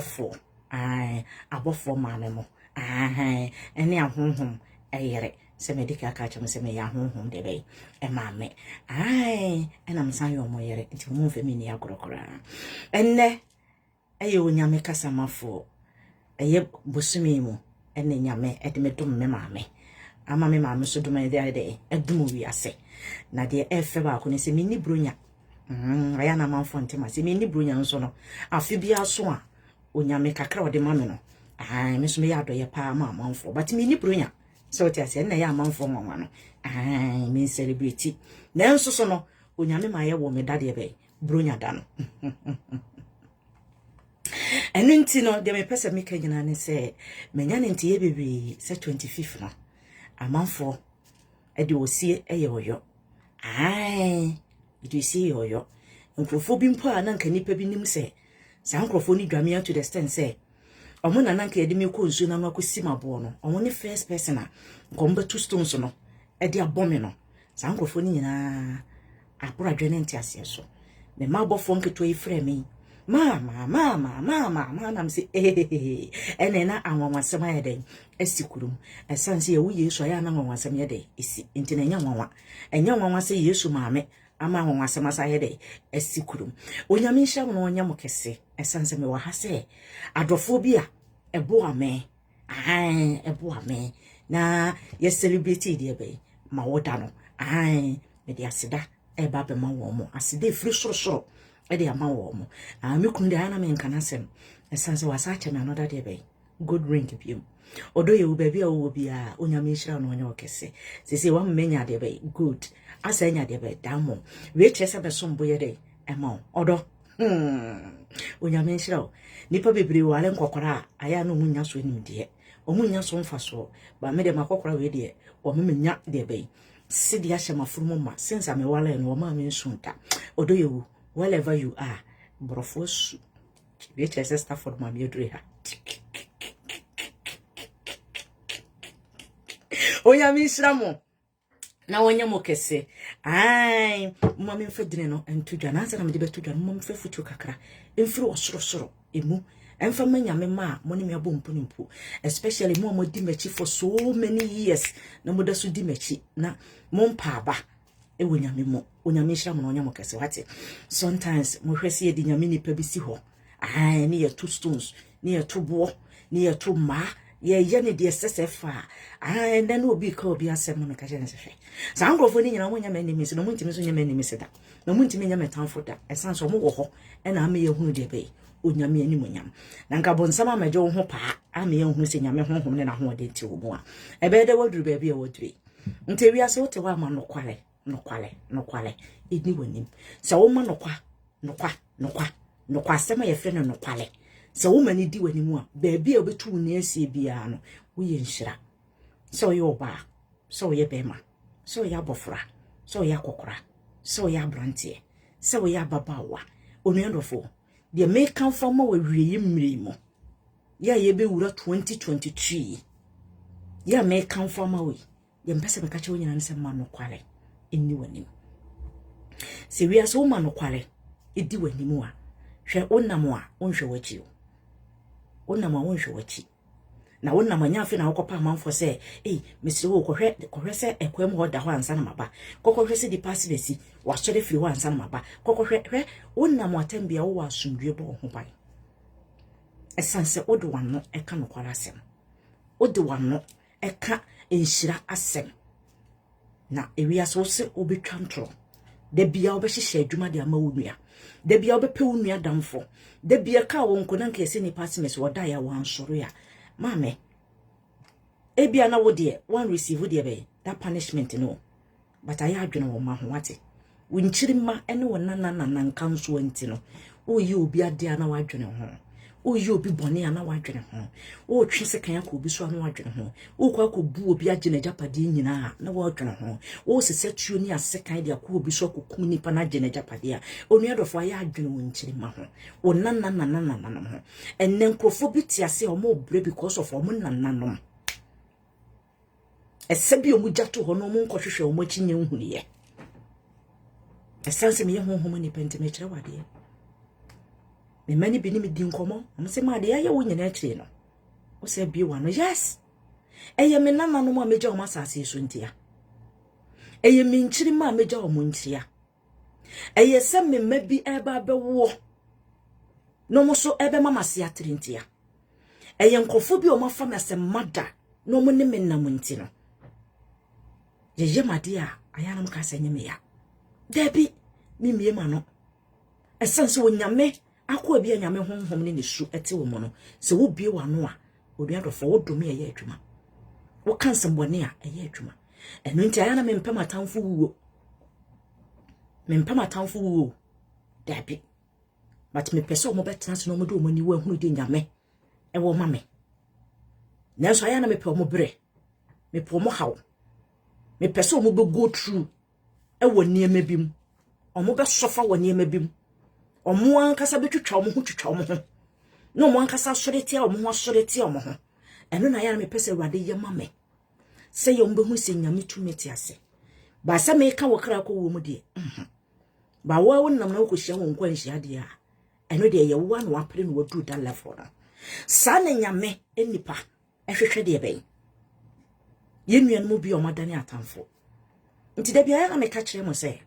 for abofo mamemo ene ahonhom eyere se medical catch me se me ya honhom de be e mame ena msan yo mo yere nti mo mfe mini agorokora enne eye onyame kasamafo eye bosumi mu ene nyame edme dum me mame ama me mame so dum de edum wi ase na de efe ba ko ne se mini bronya aya na manfo ntema se mini bronya nso no afi bia so a onyame kakra ode mame no me so me ya doye pa ma manfo but mini bronya so ti ase na ya manfo nwanwa no me celebrate na nso so no onyame ma ye wo me dade be bronya da no enu nti no de me pese me kanyina ne se menya ne nti ye bebre se 25th no amanfo e de osie eye oyo it is see oyo nkrofo bi mpo a na nka nipa bi nim se sa nkrofo ni dwame to the stand say omo na nanka ye de me ko nsu na no akosi mabo no omo ne first person a nkomba two stones no e de abome no sa nkrofo ni nyina apora dwene ntiase so me mabofo nketo ifre me mama nam se ene na anwanwasem ayede esikurum esanse ye wo Yesu ya na anwanwasem yede esi enti na nya nwanwa se Yesu maame ama anwanwasem asayede esikurum onyame nhya no onya mokese esanse me wa ha se adofo bi a ebo ame na ye celebrate de be ma woda no me de aseda e ba be ma wo mo aseda free soro e de ama wo mo me kunu de ana me nkana sem esanse wasa che me another day be good ring biem odo ye wo ba bia wo bia onyame nhira no onya okese sese wa mmenya de be good asa nya de be damo we chese be sombo ye de ema odo onyame nhira nipa bebre wale nkokora aya no munya so nim de omunya so mfa so ba me de makokora we de o me nya de be sidi ya shema furumo ma since ame wale no ma me nsunta odo ye wo wherever you are brofos we chese Stafford ma me dure ha onyame nhira mo na wonya mokese mama mfedine no entudwa na ansa na mede betudwa no mama mfefutu kakra emfiri osorosoro emu emfa manyame ma mo ne me abompu nimpu especially mo di mechi for so many years na mo da so di mechi na mo mpa aba e wonyame mo onyame nhira mo na wonya mokese wate sometimes mo hwese ye di nyame nipa bi si ho ni ye two stones ni ye two bo ni ye two ma ye ne de SSF and then obi ka obi asem no ka je nsefe sa ngrofo ni nyina mo nya mani mi se no mo ntimi so nya mani mi se da no mo ntimi nya metanfo da esan so mo wo ho e na ame ye hunu de be onyame ani mo nyam na nka bonsama amaje wo ho pa ame ye hunu se nyame honhom ne na ho de ti wo mo a e be de waduru ba bi e wadure nte wi ase wo te wa ma no kwale edi wanim sa wo ma no kwa asema ye fre no kwale se wo mani di wanimu a baabi a obetu ne asie bia no wo ye nhira so ye oba so ye bema so ye abofra so ye akokora so ye abrantie so ye ababawa onuandofo de make am from we wiye mmirimo ya ye be wura 2023 ya make am from we ye mpese me kache wonyina nse ma no kwale eni wanim se wi aso ma no kwale edi wanimu a hwe onam a onhwe wachi onam a onhwe wachi na wonna manyafe na wokopa amanfo se mesire wo kohwe se ekwem ho da ho ansa na maba kokohwe se di pasilesi wasore firi ho ansa na maba kokohwe wonna mo atambia wo asundwe bo ho bai esanse odo wano eka no kwara asem odo wano eka enhira asem na ewiase wo se obetwa ntro da bia obehye adwuma de ama wonua da bia obepe wonua damfo da bia ka wo nkona nka ese ni pasilesi wo da ya wo ansoro ya mame ebia na wo de one receive de be that punishment no but I adwene wo ma ho wate wonchirima ene wo nanana nka nso anti no wo yi obi ade ana wadwene ho wo yi obi bone ana wadwene ho wo twe sekan akọ obi so ana wadwene ho wo kwa akọbu obi agene japade nyina na wadwene ho wo sese tuo ni asekan de akọ obi so akọkum nipa na agene japade a onuadofo ya adwene wonchirima ho wo nanana ho enne nkrofo bi tiase o mo bre because of o mo nananom esebi o mu jato ho no mo nkohwehwe o mo kinye nhuniye esanse me honhom ni pente me kire wade me mani bi ni me di nkomo am se ma de ya wo nyina akire no wo se bi wa no yes eye me nana no ma meja o masase so ntia eye me nchiri ma meja o muntia eye se me mabi eba bewo no mo so ebe mama se atire ntia eye nkofo bi o mafa me se mada no mo ne me na munti no ye made a ayana mo ka se nyeme ya debi mimie ma no esense wo nyame akwa bi anyame honhom ne nesu ete wo mo no se wo bie wa no a oduadofo wo dome eye adwuma wo kanse mbone a eye adwuma eno nti ayana me mpem atamfo wuo debi but me pese o mo betena se no mo do mo ni wo ahunu de nyame e wo ma me na so ayana me pe o mo bre me pe o mo haw me pese o mo be go through e wo niema bim o mo be sofa wo niema bim o mo ankasa betwitwa o mo ho twitwa o mo ho no mo ankasa sorete o mo ho sorete o mo ho eno na ayana me pese Awurade ye ma me se ye mbe hu se nyame tumeti ase ba se me ka wo kra ko wo mu de ba wa wonnam na wo hia wo nkwa nhia de a eno de ye wo na wapre no wadu da level na sa na nyame enipa ehwehwe de ben ye nuan mu bi o madane atamfo nti da bia na me ka kire mo se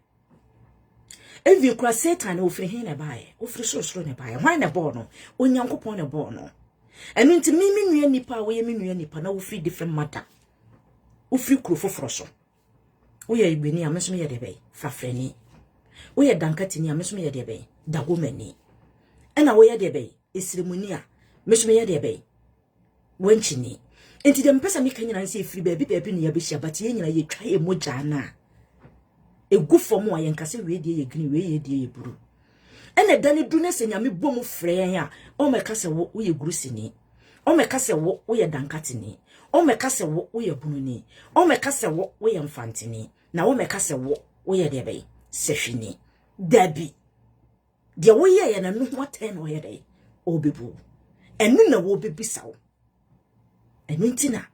evi kura Satan na ofiri hin na baaye ofiri sorosoro na baaye hwan na ball no onyankopon na ball no eno nti mi nuan nipa wo ye mi nuan nipa na ofiri different matter ofiri kuro foforo so wo ye igbeni a meso me ye de ben fafrani wo ye dankatini a meso me ye de ben dagomani ena wo ye de ben esiremuni a meso me ye de ben wanchini enti dem pesa mi kanyina nse efiri baabi ne ya be hia but ye nyina ye twa ye moja na egu fom a ye nkase we die ye gini we ye die ye buru ena dane du na se nyame bom frɛ a o meka se wo ye gurusini o meka se wo ye dankatini o meka se wo ye bununi o meka se wo ye mfantini na wo meka se wo ye de be sehwini dabi de wo ye na no ho aten wo ye de obebu enu na wo bebisa wo enu ntina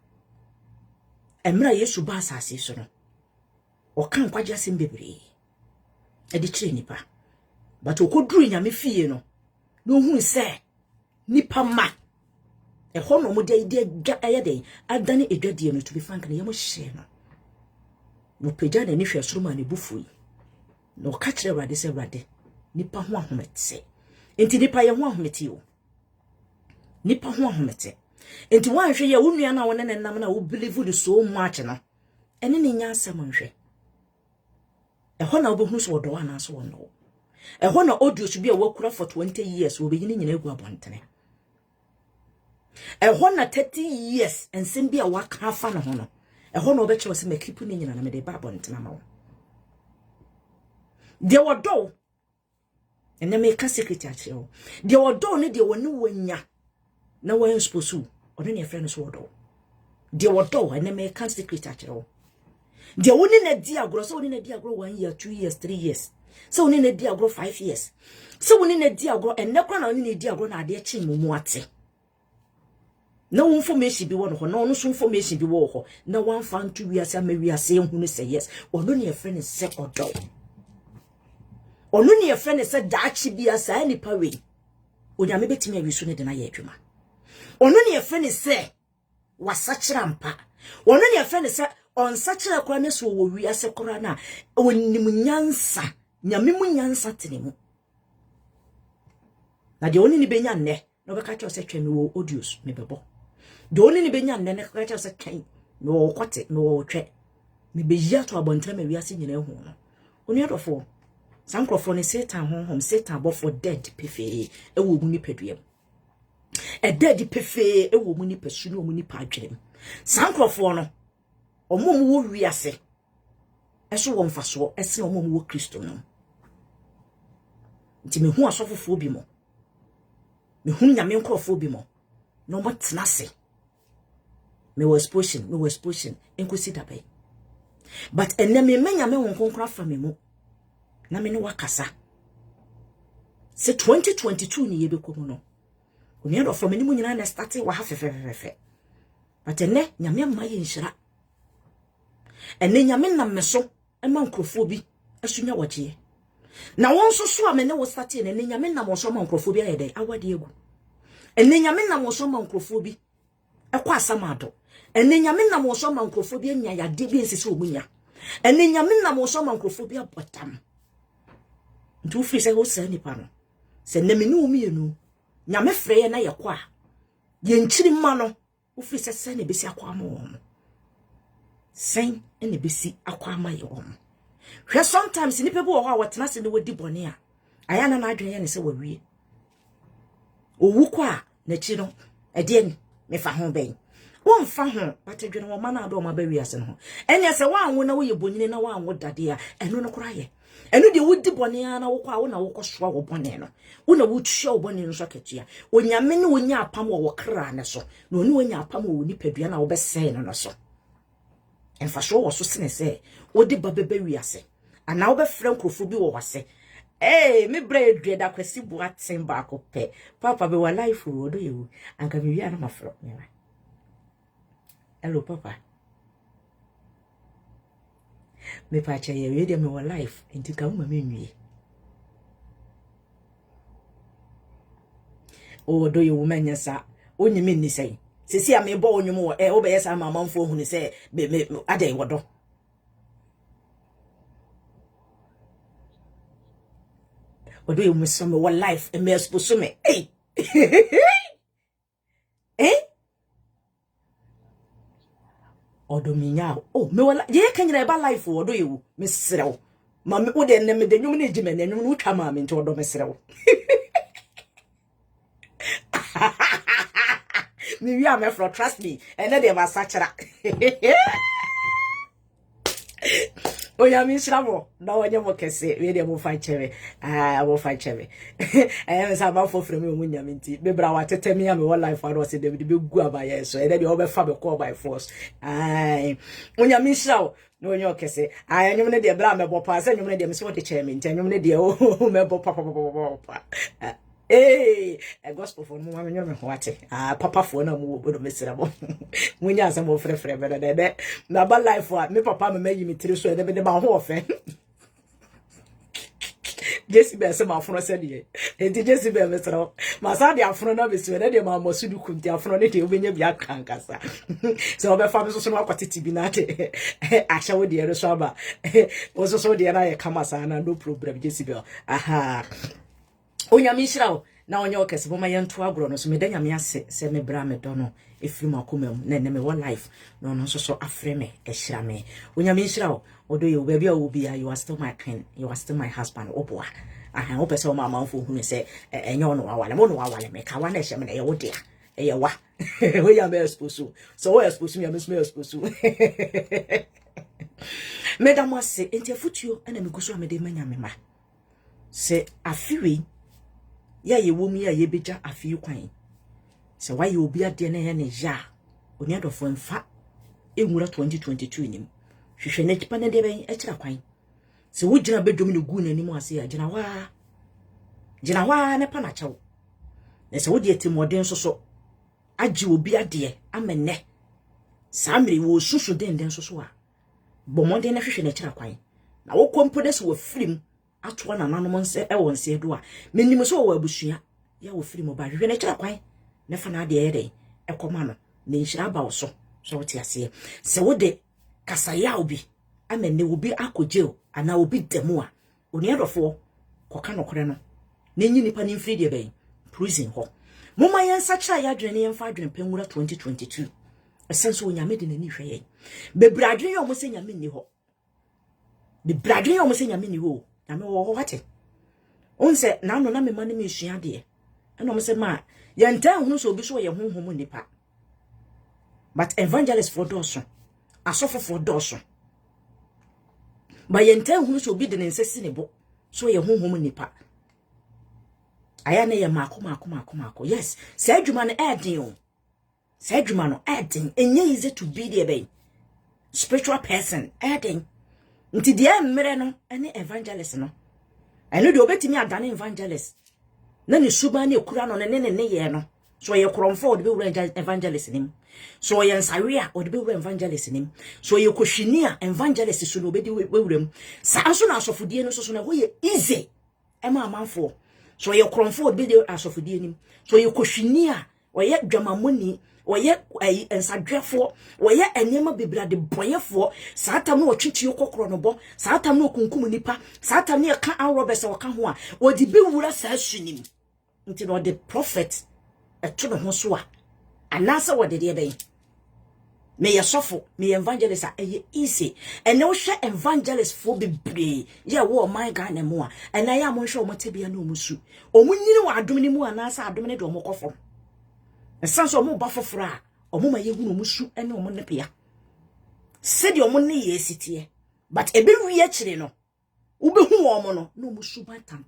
emra Yesu ba asase so no o kan kwagya sem bebre e di kire nipa but okoduru nyame fie no no hu se nipa ma e ho no mo de ga ayede adane edwadie no to be frank na yemo hye no pagya na ni hwe soro ma ne bufui no ka kire Awurade se Awurade nipa ho ahomete enti nipa ye ho ahomete o nipa ho ahomete enti wanhwe ye wonua na wona nenam na wo believe the so much no ene ne nya asem nhwe ho na obohunu so wodo ana so wono ho na audio so bi a wakura for 20 years wo begini nyina egu abontene ho na 30 years ensem bi a waka afa no ho no ho na obeche wo se makipu ni nyina na me de ba abontene ma wo de wodo ene me ka secret a kire wo de wodo ne de woni wanya na wan sposu ono ne friend so wodo de wodo ene me ka secret a kire wo de woni na di agro so woni na di agro 1 year 2 years 3 years so woni na di agro 5 years so woni na di agro enne kwa na woni na di agro na ade chi mumu ate na won information bi wo no na ono so information bi wo ho na wan fan to wiase amawiase ehunu say yes ono ne friend se odo ono ne friend se daachi bia sa nipa we onyame betimi awisu ne de na ye adwuma ono ne friend se wasachira mpa ono ne friend se on sachira kwa ne so wo wiase kora na onim nyansa nyame mu nyansa tenemu na de oni ni benya nne no be ka cho se twemi wo audios me bebo de oni ni benya nne ne ka cho se twen no kwate no twe me be ya to abontra me wiase nyina hu no oni adofo sankrofo ne Satan honhom Satan bofo dead pefe e wo mu ni paduam e dead pefe e wo mu ni pasu no mu ni pa adwerem sankrofo no omom wo wiase eso wo mfaso ese omom wo Kristo no nti me hu asofofo bi mo me hu nyame nkrofo bi mo no mo tenase me was pushing enkosi dabai but enne me menya me won konkra fa me mu na me ne wakasa se 2022 ni yebe komu no oni ado from ni mu nyina na start wa hafefefefe but enne nyame ma ye nshira enne nyame na me so e ma nkrofo bi asunya waje na won so amene wo start na nyame na mo so ma nkrofobia ye dey awade egu ene nyame na mo so ma nkrofobi ekwa asamado ene nyame na mo so ma nkrofobia nya ya de bi nsisi omunya ene nyame na mo so ma nkrofobia botam ntu free se ho sa nipa no se na me ni omienu nyame frɛ ye na ye kwa ye nchiri mma no wo free se na besi akwa ma wo sen ene besi akwa ma ye wo hwe sometimes ni people ho a wotena se ne wodi bone a aya na adwen ye ne se wawie owu kwa na chi no ede ni me fa ho ben won fa ho batedwene wo ma na ado ma ba wi ase no enya se wa anwo na wo ye bonyine na wa anwo dade a eno no kora ye eno de wodi bone a na wo kwa wo na wo kosoa wo bone no wo na wo twia wo bone no so katua onyame ne wonya apam wo kra ne so na oni wonya apam wo nipadua na wo be sei no so emfa so wo so sene se wodi bababa wi ase ana wo be frɛ nkrofo bi wo wase me bread dwe da kwasi buaten ba ko pe papa be wa life wo do yewu anka me wi ana mafro hello papa me pa cha ye wi de me wa life enti ka wo ma me nwie o do yewu manya sa onyi me ni sei sisi a me bo onwum wo wo be yesa ma manfo hu ni se me adai wodo odo yewu me so me wa life e me exposo me odo minya me wala ye kanyira e ba life odo yewu me serew ma me wo de ne me de nwum na ejime na nwum no twa ma me nti odo me serew me wi am for trust me and na de ma sachara oya mi shramo na wonye mo kese we de mo fa chere mo fa chere sa ba fo frem mo nyame nti be bra wa tete me am wo life ado se de be gu abaye so e de obe fa be call by force onya mi shrawo no onye okese anyum ne de bra me bo pa se anyum ne de me so de chere me nti anyum ne de o me bo pa gospel for mo me nyome ho ate papa for na mo obodo mesira mo munya asem o frefre be de na ba life a me papa me mayi me tiri so de be de ba ho ofe Jesi be se ma afro se de enti Jesi be mesira ma sa de afro na be se de ma mosudu kunti afro ne de obenya bi akankasa so obe fa me so no akwatiti bi na de ahya wo de ere so aba wo so de na ye kama sa na no problem Jesi be onya mi shirawo na onye okese bo ma yentu agro no so me danya me ase se me bra me do no efiri makomam na ne me one life no no so afre me e shira me onya mi shirawo odo ye oba bia obi you are still my king, you are still my husband oboa o pese o ma manfo hu ne se enye ono awale mo no awale me ka wa na ehye me na ye wo dia e ye wa o ya me exposu so o exposu me me exposu medamo se enti afutuo na me guso me de manya me ma se afiwe ya ye womi ya ye beja afi kwan se wa ye obi ade na ye ne ja oni adofo mfa enwura 2022 nim hwehwe na tipa na de ben e kira kwan se wo gina bedwom ne gu na nim ase ya gina wa ne pa na chawo na se wo de etimoden so agi obi ade amene samre wo susu den so a bomonde na hwehwe na kira kwan na wo kompo de se wo firim atwa na nanom nse e won se do a menim so wo abusua ya wo firi mo ba hwehwe na kira kwan ne fa na de ere e koma no na nhira ba wo so wote ase se wo de kasaya obi amene obi akogye ana obi demu a oni edofo koka nokore no na nyi nipa ni mfiri de ben prison ho moma yensa kira ya adwene yemfa adwene penwura 2022 esenso onyame de nani hwe yen bebradwe yo mo se nyame ni ho bebradwe yo mo se nyame ni ho na me wo wate onse na no na me ma ne me sua de e no mo se ma ye ntan hunu so obi so ye honhom nipa but evangelist for doso asofo for doso ba ye ntan hunu so obi de ne nsesi ne bo so ye honhom nipa aya ne ye mako yes se adwuma no edin o se adwuma no edin enye easy to be there be spiritual person edin nti de mmere no ene evangelist no eno de obetimi adane evangelist na ne suba ne kura no ne ye no so ye kromfo o de be evangelist nim so ye nsawea o de be evangelist nim so ye kohwini a evangelist so no be di wewuram sa anso na asofodie no so na ho ye easy ema amanfo so ye kromfo o de be asofodie nim so ye kohwini a o ye dwamamoni oye ensadwefo oye enema bebrade boyefo saatam no otwetwe kokoro no bo saatam no kunkum nipa saatam ne ka anrobe se woka ho a odi bewura saa sunim nti no the prophet eto no ho so a anasa wode de ben me yesofo me evangelist a easy ene wo hwe evangelist fo bebre ye wo my god na mo a ena ya mo hwe o motebia na omusu omunyini wa adom ni mu anasa adom ne de omokofo esanso omo ba fofora omo ma yehu no musu ene omo ne pia sedi omo ne ye sitie but ebe wi a kire no ubehu omo no no musu ba tan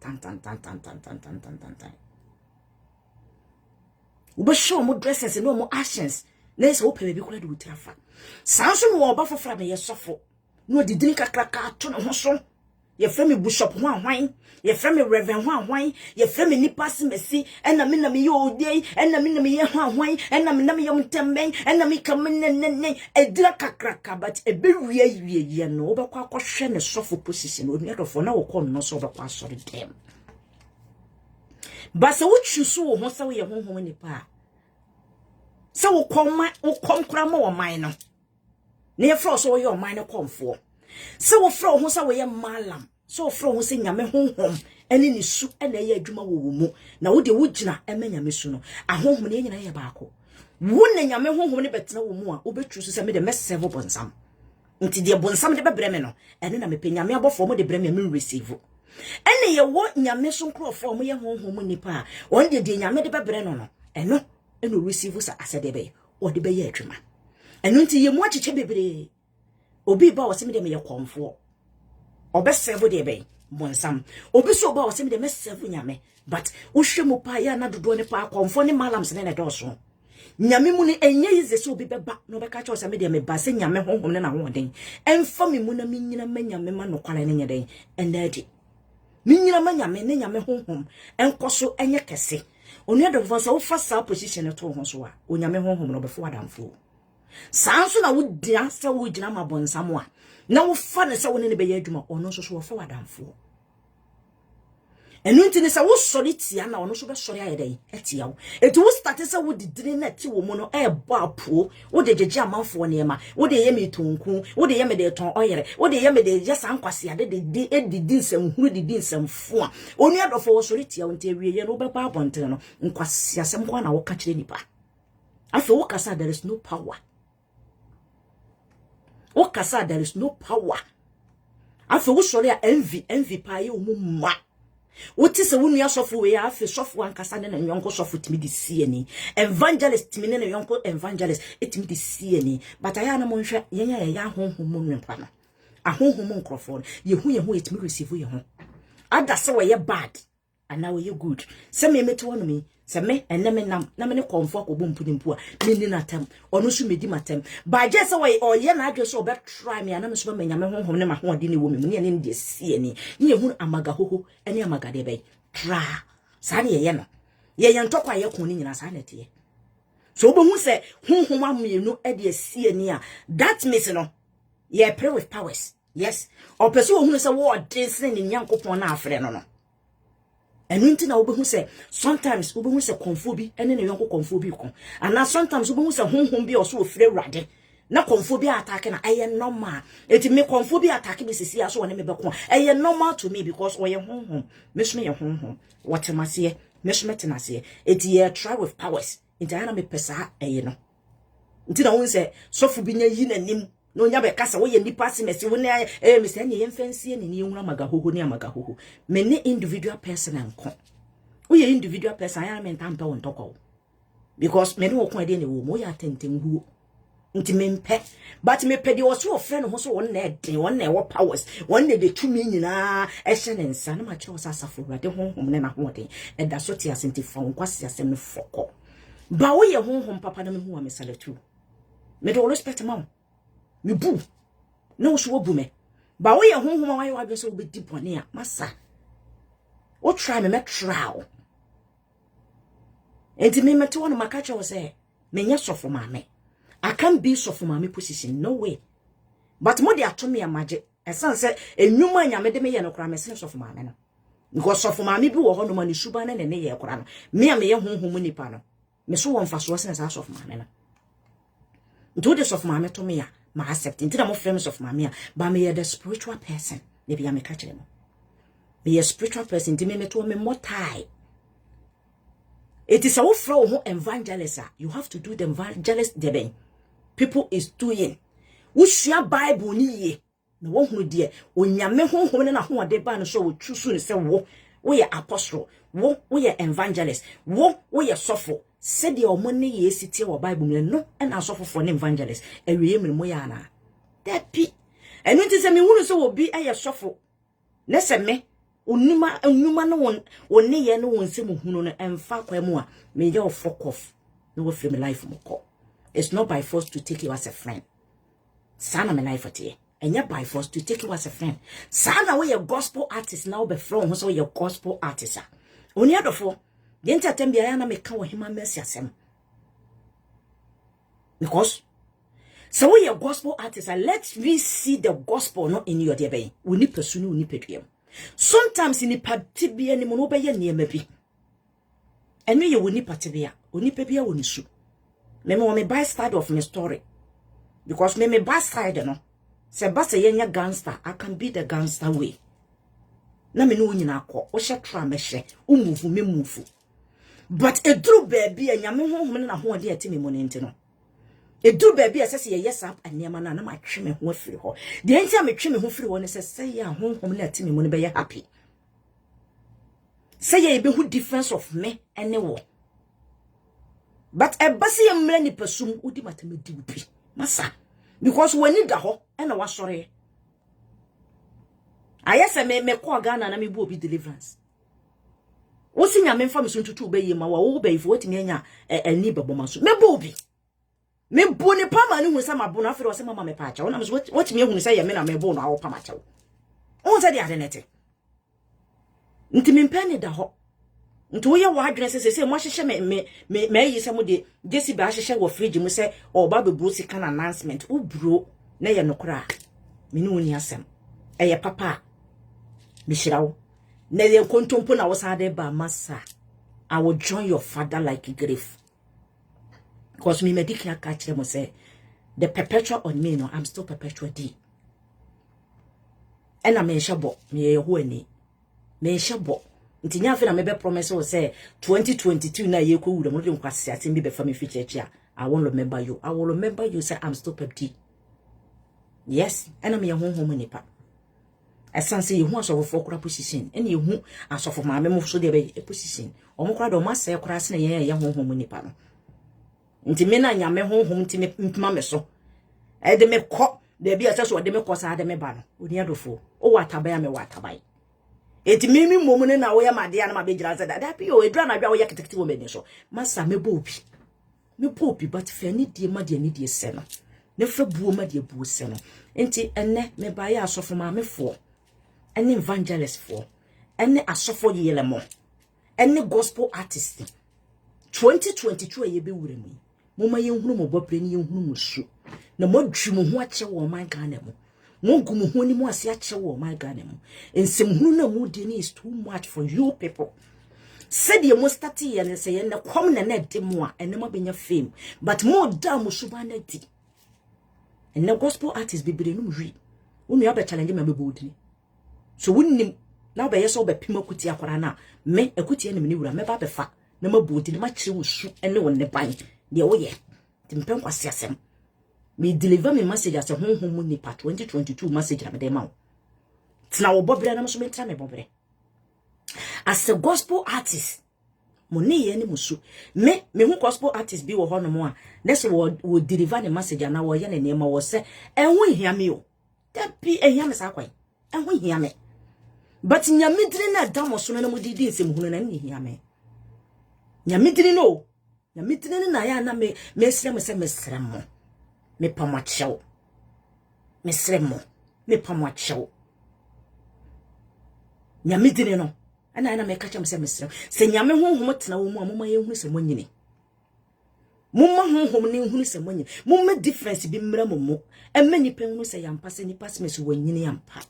ube show omo dresses no omo actions na se ope bebi kula de utrafa sanso no oba fofora me yesofo no didini kakraka to no ho so ye frame bishop ho ahwan ye frame reverend ho ahwan ye frame nipa simesi ena me na me ye odei ena me na me ye ho ahwan ena me na me ye mtemben ena me kam ne edira kakraka but ebewie no obekwa akohwe ne sofo position oni adofo na wokọ no so obekwa asori dem ba se wo chusu wo ho se wo ye honhom nipa se wo kom kra ma wo man no ne ye fro so wo ye o man ne komfo se wo fro ho se wo ye malam so wo fro ho se nyame honhom ene ni su ene ye adwuma wo mu na wo de wo gina ema nyame su no ahonhom ne nyina ye baako wo ne nyame honhom ne betena wo mu a obetru so se me de messevo bonsam nti de bonsam de bebre me no ene na me pe nyame abofo mo de bre me receive ene ye wo nyame so nkrofo mo ye honhom nipa on de nyame de bebre no eno receive sa asede be o de be ye adwuma eno nti ye mu acheche bebre obi ba wose me de me ye komfo obesevo de be bonsam obi so ba wose me de mesevo nyame but wo hwemu pa ya na dodo ne pa komfo ne malams ne na doso nyame mu ne enye yize so obi beba no be ka cha wose me de me ba se nyame honhom ne na hoden emfa me mu na menyina manyame ma no kwale ne nyeden enadi menyina manyame ne nyame honhom enkoso enye kese onu adofo so wo fa sa position to ho so a onyame honhom no be fo adamfo sanso na wudia se wo gina mabonsam a na wo fa ne se wo ne be ye adwuma ono so wo fa wadamfo enu ntini se wo sori tia na ono so be sori ayedai etia wo etu wo start se wo didire na ti wo mu no e bo apo wo de jeje amanfo ne ma wo de ye metonku wo de ye me de ton oyere wo de ye me de yesa nkwase ade de edidi nsem huru didi nsem fo a onu adofo wo sori tia wo nte wie ye no be ba abonten no nkwase asem kwa na wo ka kire nipa afi wo kasa there is no power Okasa there is no power. Afi wo sori a envy pa ye omumma. Woti se wonu asofo we afi sofo ankasa ne na nyonko sofo timi di sieni. Evangelist timi ne na nyonko evangelist etimi di sieni. But aya na mo hwe yenya ya honhom mu nwempa no. Ahonhom nkrofo ye hu etimi receive ye ho. Ada se we ye bad ana we ye good. Se me meto wono mi se me enne me nam na me ne komfo akobo mpunimpu a me ni natam ono so medi matam ba je se we oye na adwe so be try me ana me so be nyame honhom ne ma ho ade ne wo me ne ne de sie ni ne hu amaga hoho ene amaga de be tra sa ne ye no ye ntokwa ye ko ni nyina sa na tie so obo hu se honhom amienu e de sie ni a that means no ye pray with powers yes o person hu se wo de se ne nyankopon na afre no enu nti na obehu se sometimes obehu se konfo bi ene ne yonko konfo bi ko ana sometimes obehu se honhom bi oso ofire wrade na konfo bi attack na aye normal eti me konfo bi attack bi sisi aso wona me be ko aye normal to me because oye honhom me so me ye honhom what mase me so metenase eti ye try with powers enti ana me pesa aye no nti na won se sofu bi nya yi nanim no nya be kasa wo ye nipa simesi wo ne me se anya ye mfansie ne ne nwura magahoho ne amagahoho me ne individual person anko wo ye individual person ya me ntampa won tokọ because me ne wo ko ade ne wo mo ya tentem huo nti me mpe but me pedi wo so ofre no ho so won na eden won na wo powers won na de tumi nyina e hye ne nsa na ma kire wo sasafo rade honhom ne na ho den e da so ti asenti fa nkwase asem ne foko ba wo ye honhom papa na me hu wa me salatu me do respect ma me bu na wo so wo bu me ba wo ye honhom wa ye wa be so be di bone a masa wo try me trial Enti me mete won makacha wo say menya sofo maame. I can't be sofo maame position, no way. But mo de atomi amaje. Esan say enwuma nyame de me ye no kra me sen sofo maame no. Because sofo maame bi wo ho no ma ni suba na ne ye kra no. Me am ye honhom nipa no. Me so won fa so sen sa sofo maame no. Nto de sofo maame to me ya ma accept. Nti na mo frame sofo maame ya, ba me ye the spiritual person. Ne bia me ka kire mo. Me a spiritual person, to me to me more tie. It is our flow evangelist. You have to do the evangelist deben. People is doing. Ushia Bible ni ye. No one who dear. When ya me home na ho de ba no so wo trusu ni say wo we apostle, wo we evangelist, wo we sofo. Said your money ye city or Bible no and a sofo for an evangelist. E we me mo ya na. That pi. And it is a me who so will be a sofo. Nese me Unuma no one ye no one sim who no and fa kwa may your fuck off. No frame life moko. It's not by force to take you as a friend. Sana my life at ye. And yet by force to take you as a friend. Sana we a gospel artist now be from so your gospel artist. Only other for the entertainment I am make him a mercy asem. Because so we a gospel artist, let me see the gospel not in your dear bay. We need pursue we need sometimes in the patibia ni mono be ye niema and me you will need patibia oni pebia woni su me me buy side of my story because me buy side no se ba se yenya gangster I can be the gangster way na me no nyina akọ o hye tra me hye o move me move but e duru baby anyame honhom na ho de ati me mo nti no e duru baby asese ye yes up anyama na ma twe me ho afiri ho de enti a me twe me ho firi ho ne se ya honhom na ati me mo ne be ye happy say ye be who difference of me ene wo but e base ye mra ni pasum udi matamedi upi masa because when ni da ho ena wa sore ayese me ko Ghana na me bu obi deliverance wo si nya me fa me so ntutu be ye ma wo be ifo wotimi anya ani beboma so me bu obi me bu ni pama ni hu sa mabu na afere o se mama me pa acha wona me so wotimi hu say ye me na me bu no awo pama acha wo se de ade nete nti me mpani da ho nti wo ye wo adwene se mo hyehye me yi se mo de jesi ba hyehye wo fridge mu se o ba be bro sika na announcement wo bro na ye nokora me ni woni asem eye papa me shirawo na ye kontompo na wo sa de ba masa I will join your father like a grave because me medical catch them say the perpetual on me no I'm still perpetual D and I'm in shabo me ye ho ani me shabo nti nya fe na me be promise wo say 2022 na ye ko wura mo de nkwase ate me be fa me fi church I won't remember you. I will remember you say I'm still Pepti. Yes, and I'm your home nipa. As some say you want of a for position, and you who as of my memo so there be a position. Omcrad or must say crossing a year young home nipa. Intimina yame home to me mamma so. I de me cop, there be a touch what they make us out of me ban. Would you do? Oh, what I buy me what I buy. It made me woman and I wear my dear my big lads that be a drama about your detective woman. So, Massa me booby. Me popi but feni die ma die ni die se no ne fa buo ma die buo se no enti enne me ba ya asofo ma me fo enne evangelist fo enne asofo yele mo enne gospel artist 2022 ye be wure mu mo ma ye hunu mo bopre ni ye hunu mo su na mo dwi mo ho ache wo man Ghana mu mo gu mo ho ni mo ase ache wo man Ghana mu ensem hunu na mo die ni is too much for you people. Said you must start here and say, and the common and net more and never been your fame, but more damn Musubaneti. And the gospel artist be no read. When you have a challenge, my booty. So wouldn't now by yourself by Pimokutia Corana, me a cutie enemy, me baby fat, no more booty, much you shoot and no one the bind. The oh yeah, Timpen was sessem. Me deliver me message as a home nipa 2022 message at the mouth. It's now Bobby and I'm so many time, Bobby. As a gospel artist, money any musu. Me who gospel artist be wo hono mo a. That's what would deliver the message and our yan name was say, and we hear me. That be a yam sakwa. And we hear me. But in your midri na damo so no didi nsem hunu na ni hear me. Nya midri no. Nya midri na ya na me srem se me srem mo. Me pamachew. Me srem mo. Me pamachew. Nya midri no. ana na me catch am say mesrem se nyame honhom tena wo mu amoma ye hunu se monyini mumma honhom ne hunu se monyini mumma difference bi mmra momo emma nipa hunu se yampa se nipa se meso wanyini yampa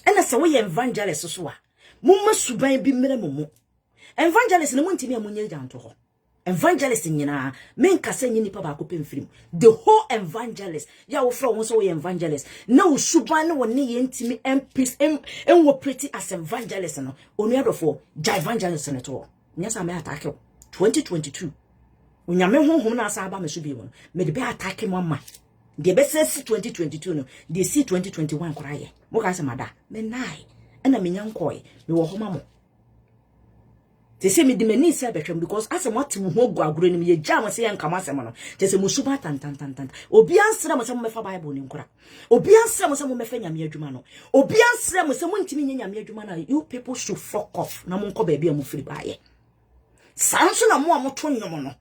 ana se wo ye evangelist so a mumma suban bi mmra momo evangelist ne montimi amunye janto ho evangelist nyina men kasa nyi nipa ba ko pemfirim the whole evangelist ya wo from wo so wo evangelist na wo suban ne wo ne ye ntimi peace en wo pretty as evangelist no onu adofo ja evangelist ne to nyasa me attack 2022 onyame honhom na asa aba me so bi won me de be attack mo ma de be say 2022 no de see 2021 koraye mo ka se mada me nai na me nyankoi me wo homa mo they say me dimeni se betwem because as what mu ho gu agoro ni ye jam se yan kama se mo no they say musuba tan obi ansra mo se mo mefa bible ni nkura obi ansra mo se mo mefa nyame adwuma no obi ansra mo se mo ntimi nyame adwuma na you people should fuck off na mo nko ba bia mo firi baaye sanso na mo amoto nyomo no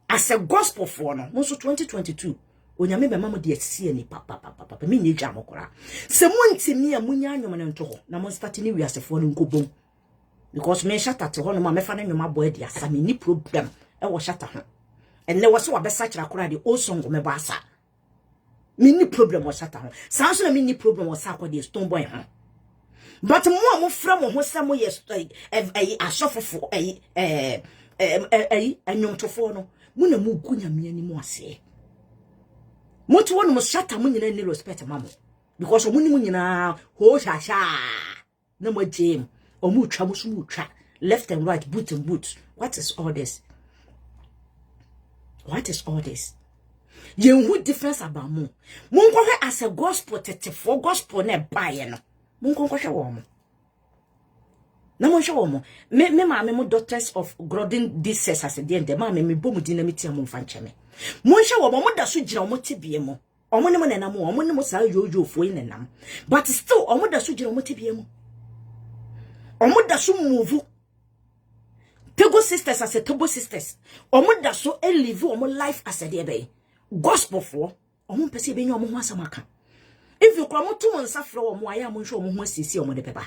as a gospel for no mo so 2022 onyame be mama de asie ni papa me nye jam okura se mo ntimi a munya nyomo no nto ho na mo start ni wiasefo no nkobom because me shata te ho no ma mefa na nwoma boy dia sa me ni problem e wo shata ho enne wo so wa be sakyra kora de o songo me ba asa me ni problem wo shata ho sanso na me ni problem wo sa akwa de stone boy ho but mo fra mo ho se mo ye asofofo anyomtofo no mo na mo gunya me ani mo ase mo to no mo shata mo nyina ni respect mamo because mo ni mo nyina ho shasha na mo jam omu twa musumu twa left and right boot and boot. What is all this? What is all this? Yen who difference about mo munko hwe as a gospel tete for gospel na baye no munko hwe wo mo na mo hwe wo mo me ma me mo doctors of Grodin disease as the end ma me bom dinamiti am mfa ncheme mo hwe wo mo da so gira mo tebie mo omo ne mo nenam omo ne mo sa yoyo fo yi nenam but still omo da so gira mo tebie mo omo da so move Tego sisters as a Tobo sisters omo da so live omo life as a dey gospel for omo pese be nya omo ho asamaka if you come to one safra omo aya mo nhwe omo ho asisi omo de beba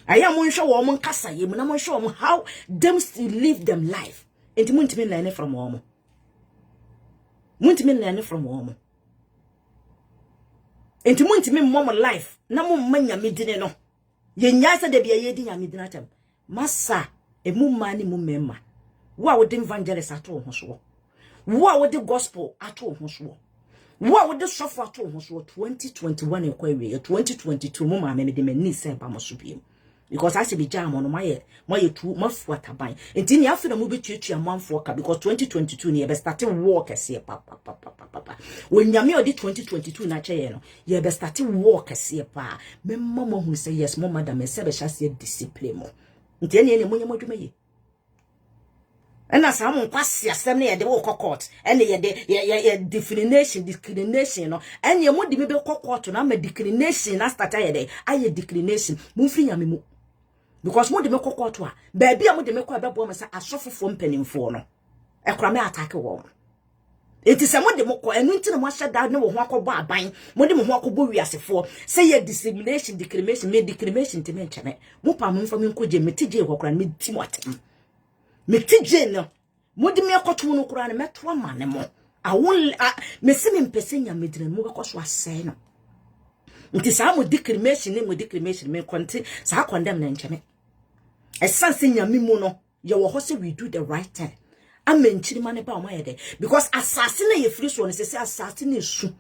aya mo nhwe omo nkasa ye mo na mo nhwe omo how them still live them life enti mo ntimi learn from omo mo ntimi learn from omo enti mo ntimi mom life na mo manya medine no ye nyaasa de bia ye di nya medina tem masa emu mani mu memma wo a wo de evangelist ato ho so wo a wo de gospel ato ho so wo a wo de sofo ato ho so 2021 ekwawe 2022 mo ma me de mani se ba mo so biem because I say be jam on my tu mafu ataban enti ni afi na mo betuatua manfo ka because 2022 ni e be start war kese papa when nyame odi 2022 na che ye no ye be start war kese pa me mama hu say yes mo madam e se be sha se discipline mo enti ene mo nyamo dwuma ye ena sa mo kwase asem na ye de wo court ene ye de ye discrimination no ene mo de me be court na ma discrimination na start ye de aye discrimination mo firi nyame mo because mo de me kokoto a ba bia mo de me kwa bebo me sa asofofo mpanimfo no ekora me attack wo enti se mo de mo ko enu ntine mo hyeda ne wo ho akobọ aban mo de mo ho akobọ wiasefo say ye discrimination discrimination te me ncheme mo pa mo mfa me nkoje metije kokora me ti mo atem metije no mo de me akoto no kora ne meto ama ne mo awon me se me mpese nya medire mo bekoso asai no nti sa mo discrimination me konti sa condemn na ncheme esanse nyame mu no ye wo ho se we do the right thing amenchiri mane ba o ma ye de because assassin na ye free so no se assassin na esu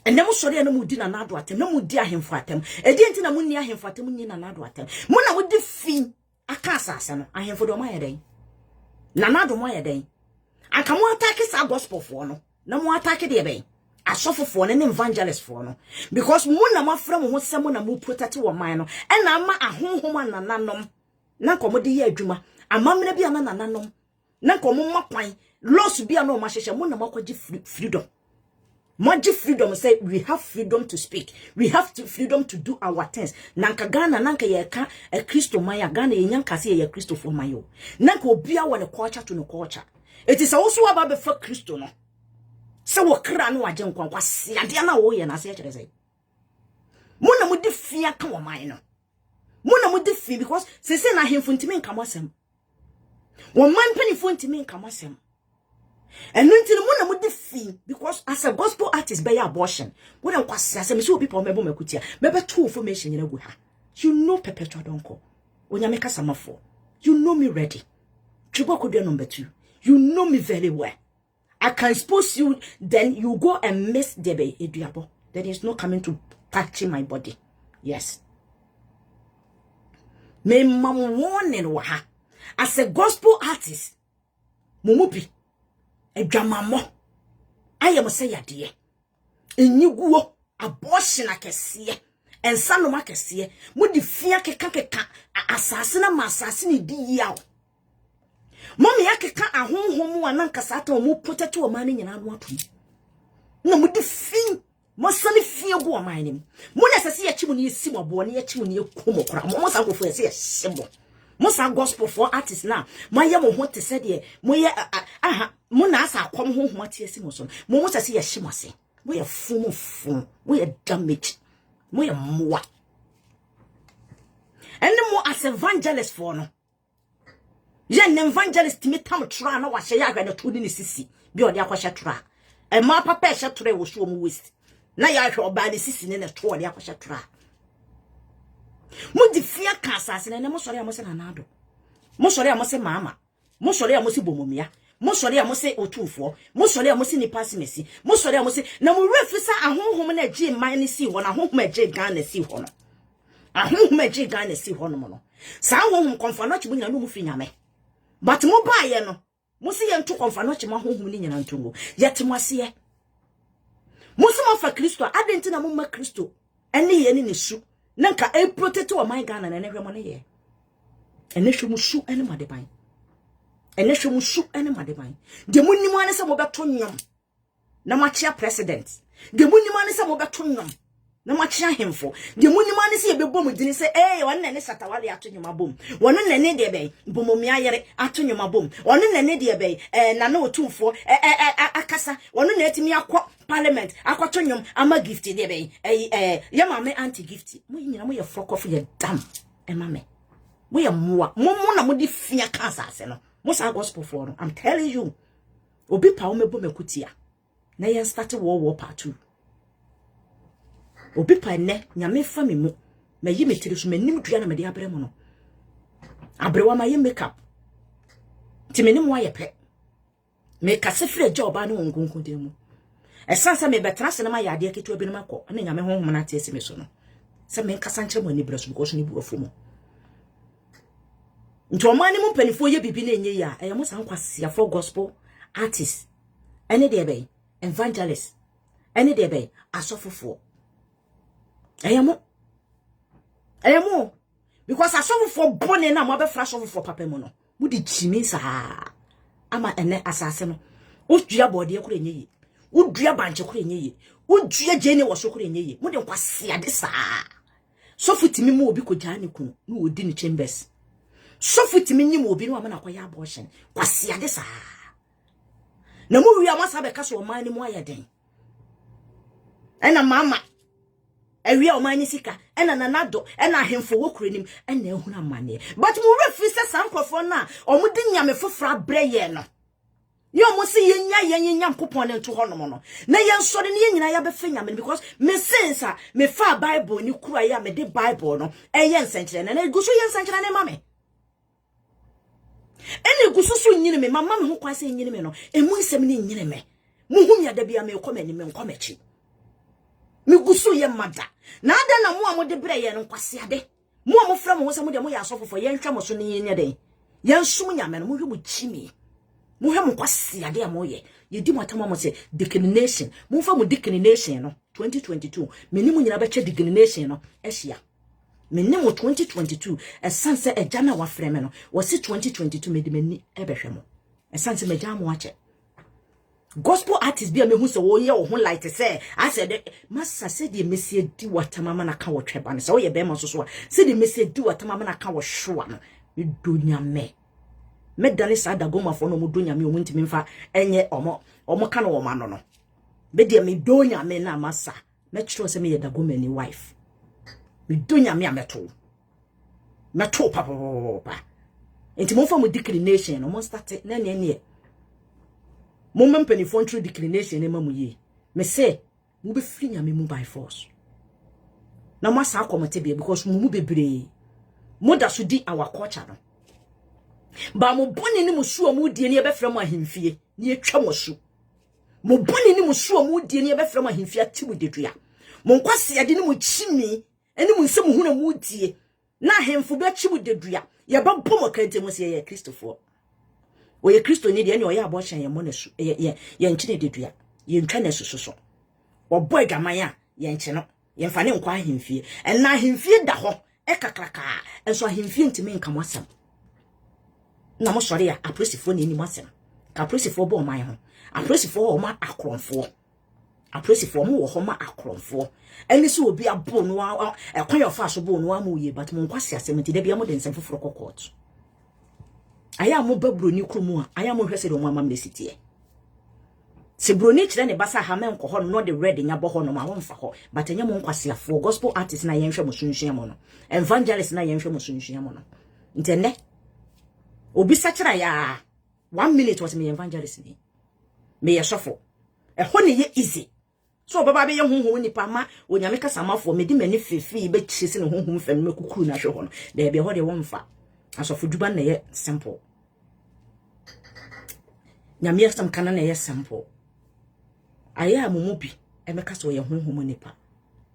ene mo sori na mo di na nado atem na mo di ahemfo atem e di enti na mo ni ahemfo atem ni na nado atem mo na wo di fi aka assassin no ahemfo do ma ye de na nado mo ye de aka mo attack sa gospel for no na mo attack de be asofofo ne evangelist for no because mo na mafra mo ho se mo na mo protect wo man no e na ama ahonhom anananom na komo de ye adwuma amamre bia na nananom na komo makwan loss bia na o ma hyehye mo na makwaji freedom moji freedom say we have freedom to speak, we have freedom to do our things. Nanka Ghana nanka yeka a Christo maya Ghana yenyanka se ye Christo for mayo nanka obia wa ne culture to no culture. It is also about before Christo no se wo kra no agye nkwankwa se ade na wo ye na se kyerɛ sɛ Mona mudi fia ka wo man no. Mona mudi fia because se na hemfo ntimi nka mwasem. Wo man panifo ntimi nka mwasem. And until mona mudi fia because as a gospel artist by abortion, wona kwase asem so people mebo makutia. Bebe two information yena gu ha. You know perpetual donko. Onyame kasa mafo. You know me ready. Chiboko number 2. You know me very well. I can expose you, then you go and miss Debe Eduabo. Then it's not coming to touching my body. Yes. Me mom warning waha. As a gospel artist, Mumupi, a drama. I am a say a dear. In you go abortion I can see. And some of my can see. Mudi fear kaka assassin di yaw. Mommy yake ka ahonhom wananka sata o mu potato o mane nyina no atom na mu di fin mo sane fin egu o mane nim mo na sese ye chimu ne yesi mo bo ne ye chimu ne yekomo kora mo sa gofo yesi ye shebo mo sa gospel for artists na mo ye mo ho te se de mo ye aha mo na asa akom honhom ate yesi mo so mo sese ye shemo ase mo ye fun mo ye damage mo ye moa and mo as evangelist for no yen evangelist me tam tra na wa hye ya hwe to ni sisi bi ode akwahye tra e ma papa hye tra wo so mu west na ya hwe oba ni sisi ne to ode akwahye tra mu di fia ka asase ne mo sori amose na nado mo sori amose mama mo sori amose bomomia mo sori amose otufo mo sori amose ni pasimesi mo sori amose na mo refisa ahonhom na gie man ni si ho na ahonhom gie gan na si ho no ahonhom gie gan na si ho no mo no sa ahonhom konfa no chibu nya no mu fi nyame. But mo ba ye no mo se ye nto konfa no chema honhum ni nyina ntongo yete mo ase ye mo se mo fa Kristo adenti na mo ma Kristo ene ye ni su na nka e protect o man Ghana na ne hwe mo ne ye ene hwe mo su ene madeban ene hwe mo su ene madeban de mo nimu ane se mo beto nyom na ma chia president de mo nimu ane se mo beto nyom na ma chia hemfo de mo nimu ane se ye bebo mo dini se won na ne satawale ato nyoma bom won na ne de be bomomia yere ato nyoma bom won na ne de be na na otumfo akasa won na etimi akọ parliament akwato nyom ama gift de be ya mame anti gift mo nyina mo ye frokof ye dam mame mo ye moa mo na mo di fia kansa ase no mo sa gospel for no I'm telling you obi pa wo mebo mekutia na ye start war part 2 obi pa ne nyame fa me mu ma yi metiri so manim dua na me de abre mo no abrewa ma ye makeup ti me nim wa ye pe me ka se fre job ba no nkonkon de mu esansa me betra se na ma yade ketu obi no makọ na nyame honhom na tese me so no se me nkasa nkyere mo ni breso because ni bu afu mo nto mani mu panifo ye bibi na enye ya mo san kwase for gospel artist ene de be evangelist ene de be asofofo Ayamo because asofofo bone na mo be fra asofofo papa mu no mu di chimi sa ama ene asase no odua bode kura enye yi odua banche kura enye yi odua jeni wo so kura enye yi mu de kwase ade sa sofutimi mu obi ko jani kunu no odi ni chambers sofutimi nyi mu obi no ama na kwa ya abortion kwase ade sa na mu wi amasa be kaso o man ni mu ayeden ena mama ewi o man sika ena nanado ena ahemfo wokurenim ena ehuna mane but mu refi se sankrofo na o mu di nyame fofra breye no yo mo se yenya nkopon ne nto honom no na ye nsore ne nyina ya befa nyame because me sense me fa bible ni kura ya me de bible no eye nsenkere na guso ye nsenkere ne mame ene guso so nyine me mama me ho kwase nyine me no emu nsem ne nyine me mu hu nya da bia me komani me nkomechi me guso ye mada na ada na mo amode breye no kwase ade mo amofra mo ho se mo de mo ya asofofo ye ntwa mo so ne ye den ye nsum nyame no mo hwe mo chimi mo hwe mo kwase ade amoye ye di mo atama mo se declination mo fa mo declination no 2022 meni mo nyina ba che declination no ehia meni mo 2022 esanse ejana wa freme no wo se 2022 medi meni ebehwe mo esanse meja mo ache gospel artist bia mehu se wo ye wo ho light say I said massa said the messi di watamama na ka wo tweba ne se wo ye be ma so so said the messi di watamama na ka wo hwa no medonya me dale sa da goma fo no mudonya me o ntimi mfa enye omo ka no wo ma no no be dia me donya me na massa me kiro se me ye da goma ni wife me donya me ameto papa enti mo fa mo declination no mo start na ne mo mempanifo ntro declination ne mamu yi me say mo be free nyame mu by force na mo asa akomete be because mo bebre mo da so di our culture no ba mo boni ni mo suo mo die ne e be frɛ mo ahemfie ne etwa mo su mo boni ni mo suo mo die ne e be frɛ mo ahemfie ati mo dedua mo nkwase ade ni mo chimi eni mo nsem hu na mo die na ahemfo be chi mo dedua ye ba bɔ mo kante mo se ye Kristofo o ye Kristo ni de ne o ye abortion ye mo na su ye nkyene dedua ye ntwa na sususo o boy gamanya ye nkye no ye mfa ne nkwa ahemfie na ahemfie da ho e kakraka enso ahemfie ntime nka mo asem na mo sori ya apresifo na eni mo asem ka apresifo bo man ho apresifo o ma akronfo apresifo mo wo ho ma akronfo eni so obi abo no ekwan yo fa so bo no ama uye but mo nkwase asem nti da bia mo de nsem foforo kokot aya mo babroni kromu a aya mo hwese de mo amam lesitie se broni kire ne basa ha men ko ho no de red nya bo ho no ma wonfa ho but enya mo nkwase afo gospel artist na yenhwe mo sunhwe mo no evangelist na yenhwe mo sunhwe mo no ntene obi sakira ya 1 minute was me evangelist ni me ye sofo e ho ne ye easy so baba be ye honhom nipa ma onyame kasa mafo me di mani fefi be kyese ne honhom fam me kukuru na hwe ho no de be ho de wonfa asofo duba na ye simple nyame asam kana na ye simple aya mumubi e me kasa ye honhom nipa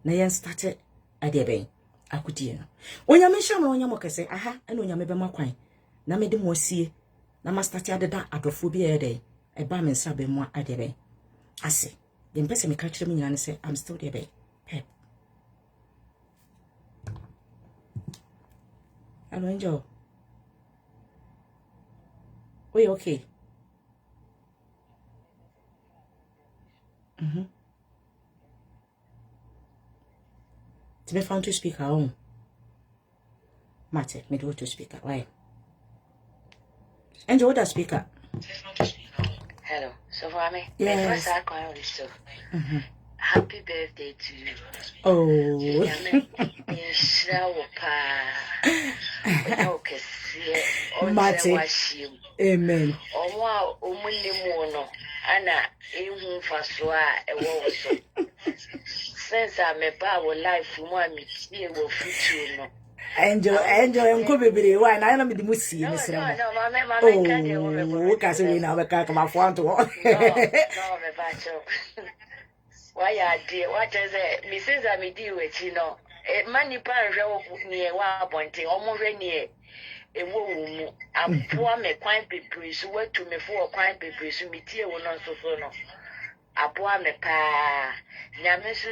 na ye start ade ben akudie no onyame hwam onyame kese aha ene onyame be makwan na me de mo sie na ma start adeda adofo bi e de e ba me nsa be mo ade ben ase the person me catch me and say I'm still there, babe. Pep. Hello, Angel. Oh, you okay? To be found to speak our own. Mate, me do to speaker. Why? Angel, what does speaker? Hello, so for me, yes. First I call you happy birthday to you. Oh, Mate, amen. Oh, wow, Anna, even for so since I'm a power life, you want me to will future no. Angel, enko bebere why na na me di musi me sere mo. No, mama, oh, kasi we na be ka ma fo anto. No, me bacho. Why are dear? What is it? Mrs. Amidi with you know. A money pan near 1.0 almost near a woman. I'm poor me quite people, so what to me for quite people, so me tear will not so no. A poor me pa. Yamisu